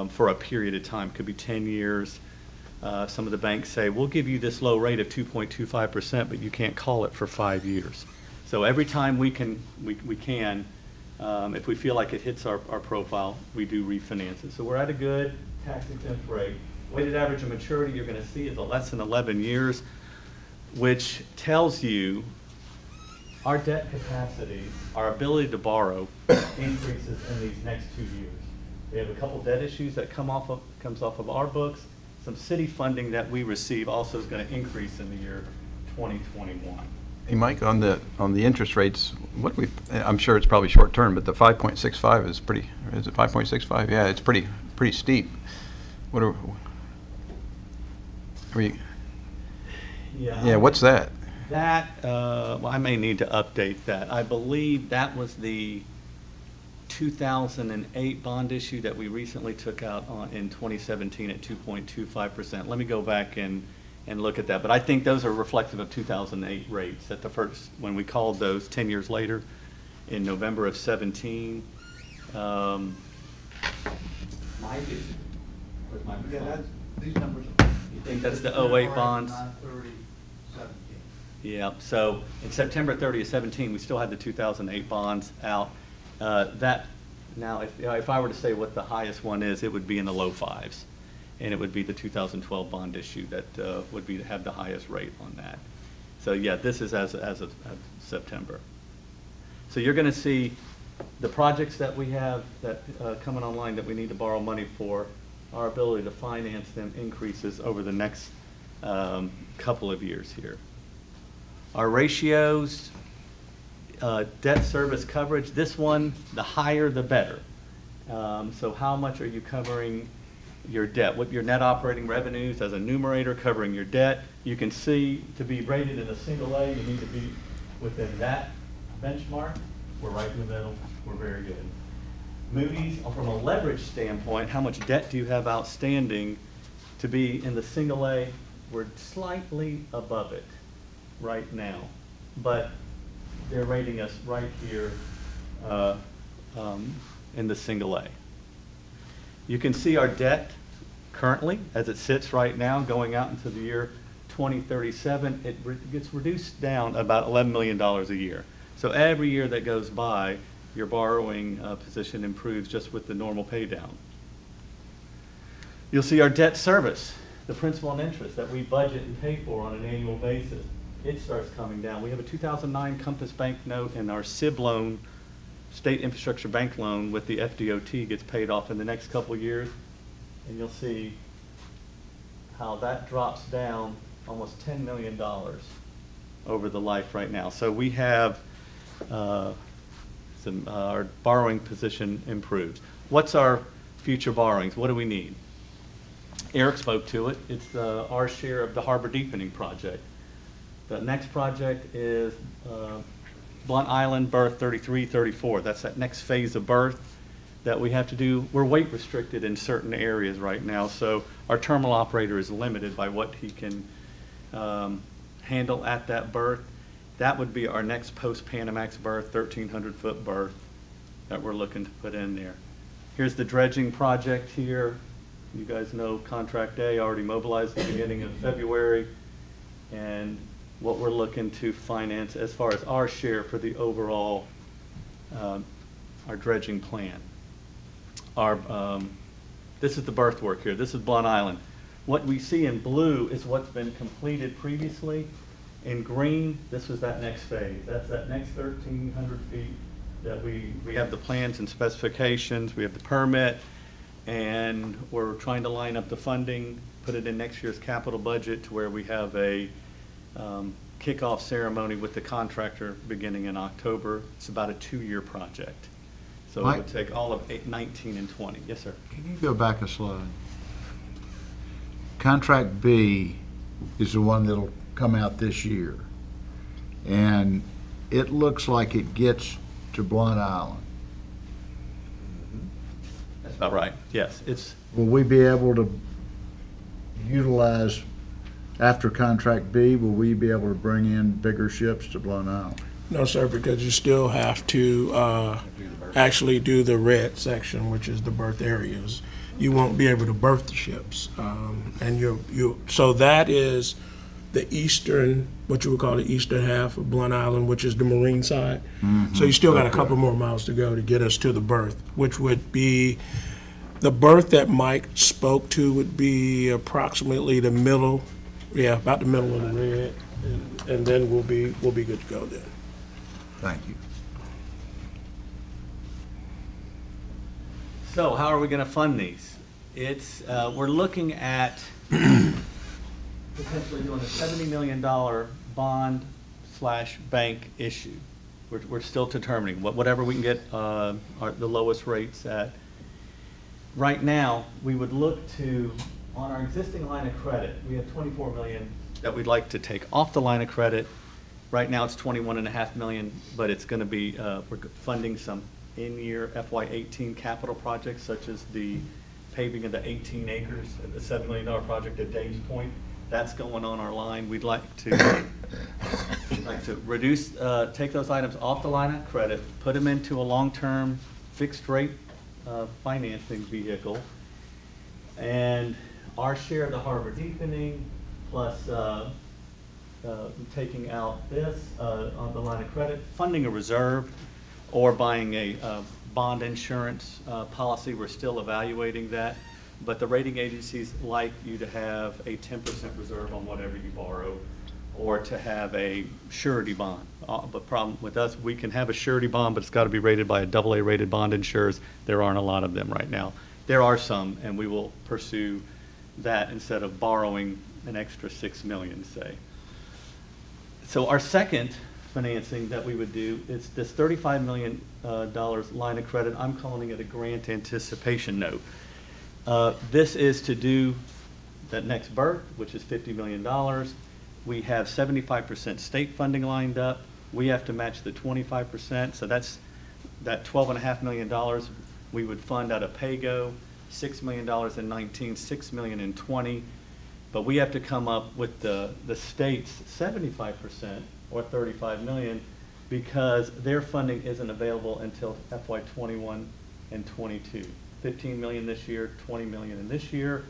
for a period of time. Could be 10 years. Some of the banks say, we'll give you this low rate of 2.25%, but you can't call it for 5 years. So every time we can, if we feel like it hits our profile, we do refinance it. So we're at a good tax-exempt rate. Weighted average of maturity you're going to see is less than 11 years, which tells you our debt capacity, our ability to borrow, increases in these next 2 years. We have a couple debt issues that comes off of our books. Some city funding that we receive also is going to increase in the year 2021. Hey, Mike, on the interest rates, I'm sure it's probably short term, but the 5.65 is pretty. Is it 5.65? Yeah, it's pretty steep. What are we? Yeah. What's that? That well, I may need to update that. I believe that was the 2008 bond issue that we recently took out in 2017 at 2.25%. Let me go back and look at that. But I think those are reflective of 2008 rates at the first, when we called those 10 years later in November of 17. These numbers You think that's the 08 bonds? Yeah, so in September 30th, 17, we still had the 2008 bonds out. Now, if I were to say what the highest one is, it would be in the low fives. And it would be the 2012 bond issue that would have the highest rate on that. So yeah, this is as of September. So you're going to see the projects that we have that coming online that we need to borrow money for, our ability to finance them increases over the next couple of years here. Our ratios, debt service coverage, this one, the higher the better. So how much are you covering your debt? What your net operating revenues as a numerator covering your debt. You can see to be rated in a single A, you need to be within that benchmark. We're right in the middle. We're very good. Moody's, from a leverage standpoint, how much debt do you have outstanding? To be in the single A, we're slightly above it right now, but they're rating us right here in the single A. You can see our debt currently, as it sits right now, going out into the year 2037, it gets reduced down about $11 million a year. So every year that goes by, your borrowing position improves just with the normal pay down. You'll see our debt service, the principal and interest that we budget and pay for on an annual basis. It starts coming down. We have a 2009 Compass Bank note, and our SIB loan, State Infrastructure Bank loan with the FDOT, gets paid off in the next couple of years. And you'll see how that drops down almost $10 million over the life right now. So we have our borrowing position improves. What's our future borrowings? What do we need? Eric spoke to it. It's our share of the harbor deepening project. The next project is Blunt Island berth 33, 34. That's that next phase of berth that we have to do. We're weight restricted in certain areas right now, so our terminal operator is limited by what he can handle at that berth. That would be our next post-Panamax berth, 1,300-foot berth that we're looking to put in there. Here's the dredging project here. You guys know Contract A already mobilized at the beginning of February, and what we're looking to finance as far as our share for the overall, our dredging plan. This is the berth work here. This is Blunt Island. What we see in blue is what's been completed previously. In green, this was that next phase. That's that next 1,300 feet that we have the plans and specifications, we have the permit, and we're trying to line up the funding, put it in next year's capital budget to where we have a kickoff ceremony with the contractor beginning in October. It's about a 2-year project. So Mike? it would take all of 19 and 20. Yes, sir. Can you go back a slide? Contract B is the one that'll come out this year. And it looks like it gets to Blunt Island. That's about right, yes. Will we be able to utilize, after contract B, will we be able to bring in bigger ships to Blunt Island? No, sir, because you still have to actually do the red section, which is the berth areas. You won't be able to berth the ships. So that is the eastern, what you would call the eastern half of Blunt Island, which is the marine side. So you still got a couple more miles to go to get us to the berth, which would be, the berth that Mike spoke to would be approximately the middle, about the middle of the red, and then we'll be good to go then. Thank you. So how are we going to fund these? We're looking at potentially doing a $70 million bond/bank issue. We're still determining whatever we can get the lowest rates at. Right now, we would look to, on our existing line of credit, we have $24 million that we'd like to take off the line of credit. Right now, it's $21.5 million, but it's going to be, we're funding some in-year FY18 capital projects, such as the paving of the 18 acres, the $7 million project at Dames Point. That's going on our line. We'd like to reduce, take those items off the line of credit, put them into a long-term fixed rate financing vehicle, and our share of the harbor deepening, plus taking out this on the line of credit, funding a reserve, or buying a bond insurance policy. We're still evaluating that, but the rating agencies like you to have a 10% reserve on whatever you borrow, or to have a surety bond. The problem with us, we can have a surety bond, but it's got to be rated by a AA rated bond insurers. There aren't a lot of them right now. There are some, and we will pursue that instead of borrowing an extra $6 million, say. So our second financing that we would do is this $35 million line of credit. I'm calling it a grant anticipation note. This is to do that next berth, which is $50 million. We have 75% state funding lined up. We have to match the 25%, so that's that $12.5 million we would fund out of PAYGO, $6 million in 19, $6 million in 20, but we have to come up with the state's 75% or $35 million because their funding isn't available until FY21 and 22. $15 million this year, $20 million in this year,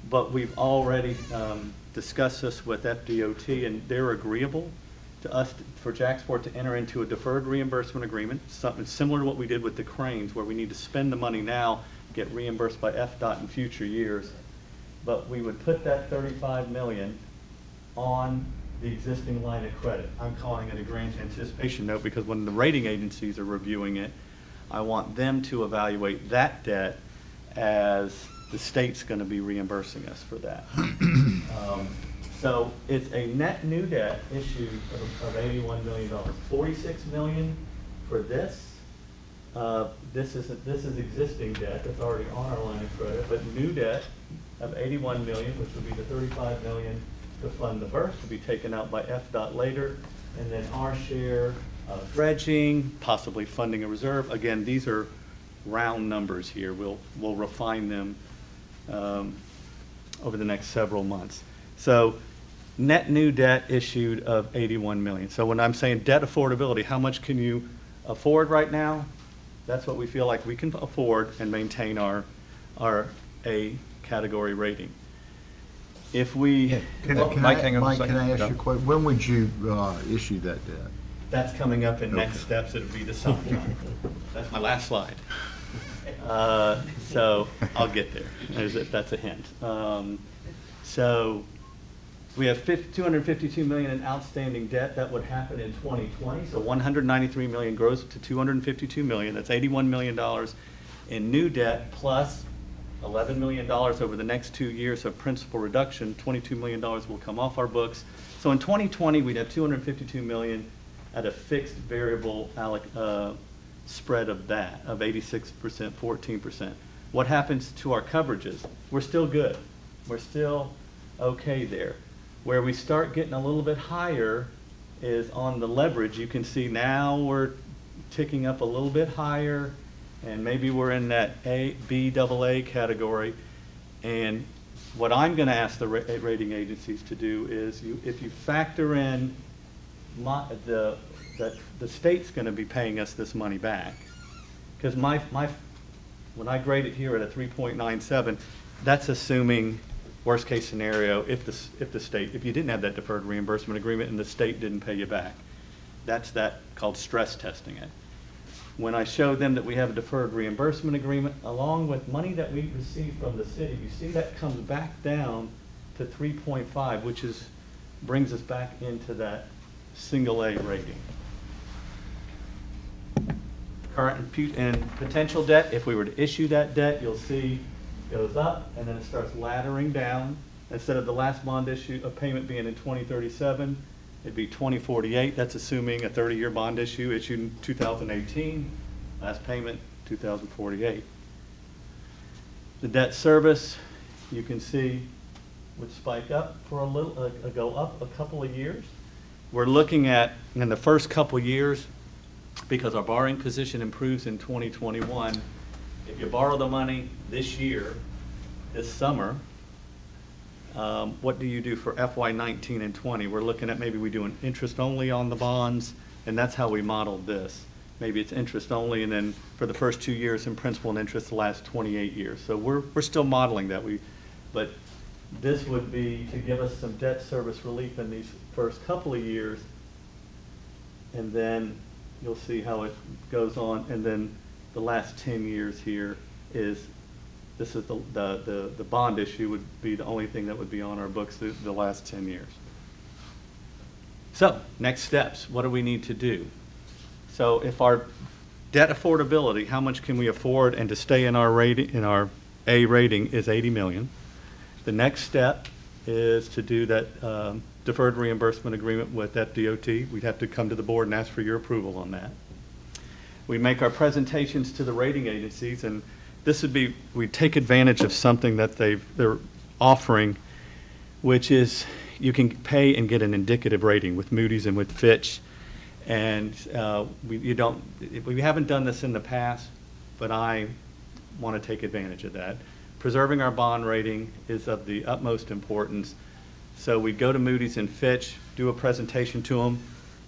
but we've already discussed this with FDOT, and they're agreeable to us for JAXPORT to enter into a deferred reimbursement agreement, something similar to what we did with the cranes, where we need to spend the money now, get reimbursed by FDOT in future years. But we would put that $35 million on the existing line of credit. I'm calling it a grant anticipation note because when the rating agencies are reviewing it, I want them to evaluate that debt as the state's going to be reimbursing us for that. So it's a net new debt issue of $81 million. $46 million for this. This is existing debt that's already on our line of credit, but new debt of $81 million, which would be the $35 million to fund the berth, to be taken out by FDOT later, and then our share of dredging, possibly funding a reserve. Again, these are round numbers here. We'll refine them over the next several months. So net new debt issued of $81 million. So when I'm saying debt affordability, how much can you afford right now? That's what we feel like we can afford and maintain our A category rating. If we... Mike, can I ask you a question? When would you issue that debt? That's coming up in next steps. It'll be the summertime. That's my last slide. So I'll get there. That's a hint. So we have $252 million in outstanding debt. That would happen in 2020. So $193 million grows to $252 million. That's $81 million in new debt plus $11 million over the next 2 years of principal reduction. $22 million will come off our books. So in 2020, we'd have $252 million at a fixed variable spread of that, of 86%, 14%. What happens to our coverages? We're still good. We're still okay there. Where we start getting a little bit higher is on the leverage. You can see now we're ticking up a little bit higher, and maybe we're in that B double A category. And what I'm going to ask the rating agencies to do is, if you factor in that the state's going to be paying us this money back, because when I grade it here at a 3.97, that's assuming worst case scenario if you didn't have that deferred reimbursement agreement and the state didn't pay you back. That's called stress testing it. When I show them that we have a deferred reimbursement agreement along with money that we receive from the city, you see that comes back down to 3.5, which brings us back into that single A rating. Current and potential debt, if we were to issue that debt, you'll see it goes up and then it starts laddering down. Instead of the last bond issue of payment being in 2037, it'd be 2048. That's assuming a 30-year bond issue issued in 2018. Last payment, 2048. The debt service, you can see, would spike up for a little, go up a couple of years. We're looking at, in the first couple of years, because our borrowing position improves in 2021, if you borrow the money this year, this summer, what do you do for FY19 and 20? We're looking at maybe we do an interest only on the bonds, and that's how we modeled this. Maybe it's interest only, and then for the first 2 years in principal and interest, the last 28 years. So we're still modeling that. But this would be to give us some debt service relief in these first couple of years, and then you'll see how it goes on. And then the last 10 years here is, this is the bond issue would be the only thing that would be on our books the last 10 years. So next steps, what do we need to do? So if our debt affordability, how much can we afford and to stay in our rating, in our A rating, is 80 million. The next step is to do that deferred reimbursement agreement with FDOT. We'd have to come to the board and ask for your approval on that. We make our presentations to the rating agencies, and this would be, we take advantage of something that they're offering, which is you can pay and get an indicative rating with Moody's and with Fitch. And we haven't done this in the past, but I want to take advantage of that. Preserving our bond rating is of the utmost importance. So we go to Moody's and Fitch, do a presentation to them,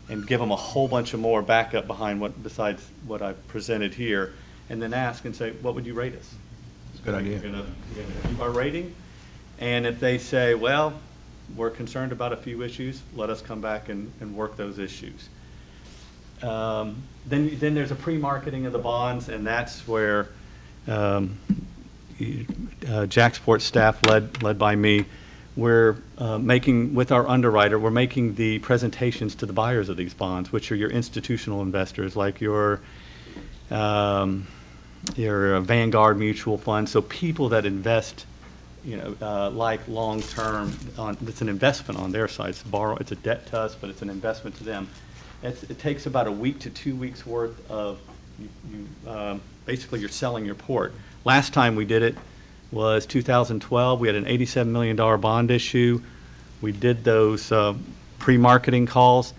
and give them a whole bunch of more backup behind besides what I've presented here, and then ask and say, what would you rate us? That's a good idea. You're going to keep our rating? And if they say, well, we're concerned about a few issues, let us come back and work those issues. Then there's a pre-marketing of the bonds, and that's where JAXPORT staff, led by me, we're making, with our underwriter, we're making the presentations to the buyers of these bonds, which are your institutional investors, like your Vanguard mutual fund. So people that invest, like long-term, it's an investment on their side. It's a debt to us, but it's an investment to them. It takes about a week to 2 weeks worth of, basically you're selling your port. Last time we did it was 2012. We had an $87 million bond issue. We did those pre-marketing calls.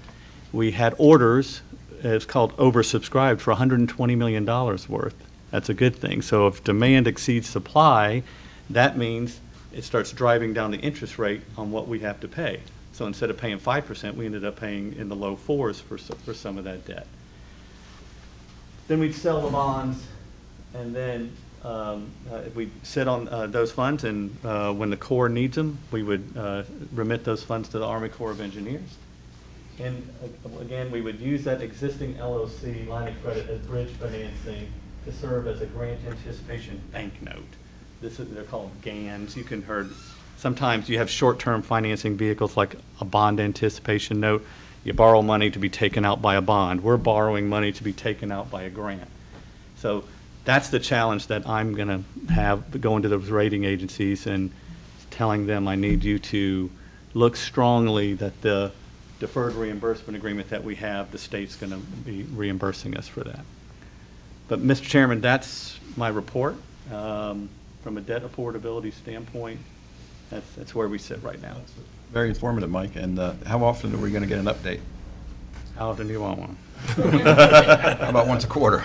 We had orders, it's called oversubscribed, for $120 million worth. That's a good thing. So if demand exceeds supply, that means it starts driving down the interest rate on what we have to pay. So instead of paying 5%, we ended up paying in the low 4s for some of that debt. Then we'd sell the bonds, and then we'd sit on those funds, and when the Corps needs them, we would remit those funds to the Army Corps of Engineers. And again, we would use that existing LOC line of credit as bridge financing to serve as a grant anticipation bank note. They're called GANs. You can heard. Sometimes you have short-term financing vehicles like a bond anticipation note. You borrow money to be taken out by a bond. We're borrowing money to be taken out by a grant. So that's the challenge that I'm going to have going to those rating agencies and telling them I need you to look strongly that the deferred reimbursement agreement that we have, the state's going to be reimbursing us for that. But Mr. Chairman, that's my report. From a debt affordability standpoint, that's where we sit right now. Very informative, Mike. And how often are we going to get an update? How often do you want one? How about once a quarter?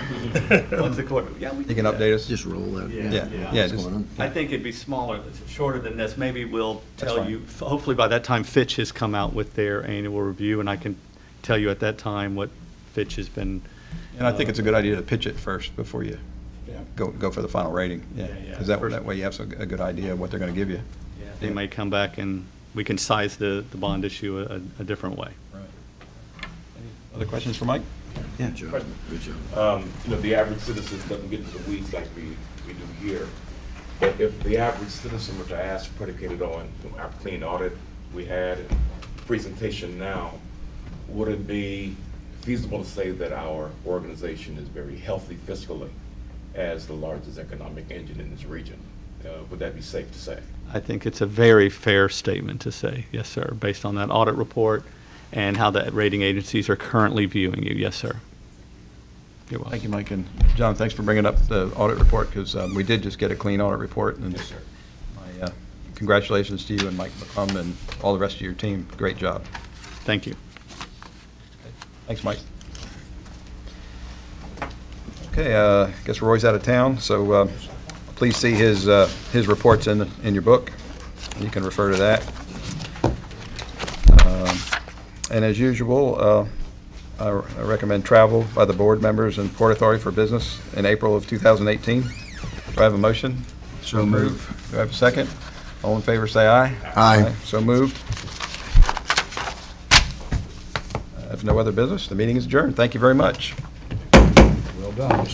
Once a quarter. Yeah, we You can update us? Just roll that. Yeah, What's just- going on? I think it'd be smaller, shorter than this. Maybe we'll That's tell fine. you, hopefully by that time Fitch has come out with their annual review, and I can tell you at that time what Fitch has been. And I think it's a good idea to pitch it first before you go for the final rating. Yeah, because that way you have a good idea of what they're going to give you. They may come back and we can size the bond issue a different way. Other questions for Mike? Good job. Good job. The average citizen doesn't get into the weeds like we do here. But if the average citizen were to ask, predicated on our clean audit we had, and presentation now, would it be feasible to say that our organization is very healthy fiscally as the largest economic engine in this region? Would that be safe to say? I think it's a very fair statement to say, yes, sir, based on that audit report and how the rating agencies are currently viewing you. Yes, sir. You're welcome. Thank you, Mike. And John, thanks for bringing up the audit report, because we did just get a clean audit report. And Yes, sir. my congratulations to you and Mike McClum and all the rest of your team. Great job. Thank you. Thanks, Mike. Okay, I guess Roy's out of town, so please see his reports in your book. You can refer to that. And as usual, I recommend travel by the board members and Port Authority for business in April of 2018. Do I have a motion? So moved. Do I have a second? All in favor, say aye. Aye. So moved. If no other business, the meeting is adjourned. Thank you very much. Well done.